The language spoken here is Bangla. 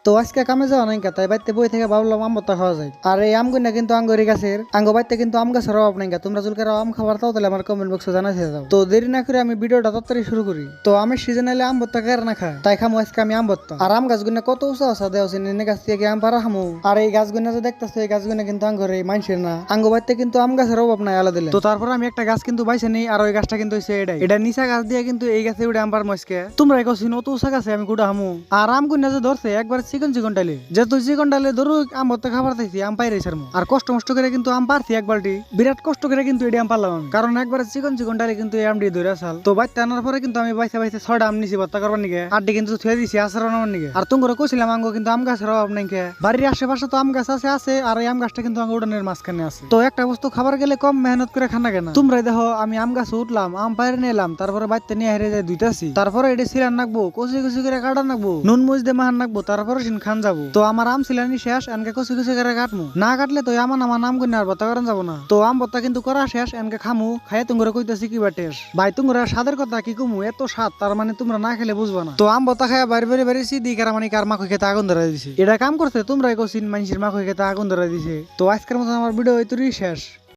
তো আজকে কামে যাওয়া নাই তাই বাইতে বই থেকে ভাবলাম আম ভর্তা খাওয়া যায়। আর এই আমগুনা কিন্তু আঙ্গরি গাছের বাইতে কিন্তু আম গাছের অভাব নাই। তোমরা যদি কারো আম খাবার তাও তাহলে আমার কমেন্ট বক্সে জানাইতে দাও। তো দেরি না করে আমি ভিডিওটা তাড়াতাড়ি শুরু করি। তো আমের সিজন এলে আম ভর্তা কার না খায়, তাই খামো আজকে আমি আম ভর্তা। আর আম গাছগুনা কত উঁচা উঁচা দেওয়া এনে গাছ থেকে আম পারা খামো। আর এই গাছগুনা যে দেখতেছো এই গাছগুনা কিন্তু আঙ্গরে মানুষের না, বাইতে কিন্তু আম গাছের অভাব নাই আলাদা দিলে। তো তারপর আমি একটা গাছ কিন্তু বাইছে নেই, আর ওই গাছটা কিন্তু হচ্ছে এটা নিচা গাছ দিয়ে কিন্তু এই গাছে উঠে আম পার মস্কে। তোমরা কছিন অত উঁচা গাছে আমি গুড়া হামু। আর আম গুনা যে ধরছে একবার চিকন চিকন ডালে, যেহেতু চিকন ডালে ধরু আম ভর্তা খাবার চাইছি আম পাই রয়েছে। আর কষ্ট মষ্ট করে কিন্তু আম পারছি এক বালটি, বিরাট কষ্ট করে কিন্তু এটি আম পারলাম আমি, কারণ একবার চিকন চিকন ডালে কিন্তু এই আমটি ধরে আসাল। তো বাইতে আনার পরে কিন্তু আমি বাইসে বাইসে 6টা আম নিছি ভর্তা করবার নিকে, আড্ডি কিন্তু থুয়ে দিছি আচার বানাবার নিকে। আর তোমরা কইছিলাম আঙ্গ কিন্তু আম গাছের অভাব নাই কে, বাড়ির আশেপাশে তো আম গাছ আছে আর এই আম গাছটা কিন্তু আঙ্গ উড়ানের মাঝখানে আছে। তো একটা বস্তু খাবার গেলে কম মেহনত করে খানা কেনা। তোমরাই দেখো আমি আম গাছে উঠলাম, আম বাইরে নিয়ে এলাম, তারপরে বাইতে নিয়ে হেরে যায় দুইটাছি, তারপরে এটি সিলান নাকবো, কচি কচি করে কাটা নাকবো, নুন মুজ দিয়ে মাহান নাকবো, তারপরে সিন খান যাবো। তো আমার আম সিলানি শেষ, এনকে কচি কচি করে কাটমু, না কাটলে তো আমার নাম গুনে আর ভর্তা করেন যাবো না। তো আম ভর্তা কিন্তু করা শেষ, এনকে খামু, খাইয়ে তোমরা কইতেছি কি বাটেস ভাই, তোমরা স্বাদের কথা কি কমু, এত স্বাদ তার মানে তোমরা না খেলে বুঝবা না। তো আম ভর্তা খাইয়া বাইরে বেড়ে বেড়েছি দিকার মানে কার মাখো খেতে আগুন ধরা দিছে, এটা কাম করছে তোমরাই কছিন মানুষের মাখো খেতে আগুন ধরা দিছে। তো আজকের মতো আমার ভিডিও এই শেষ।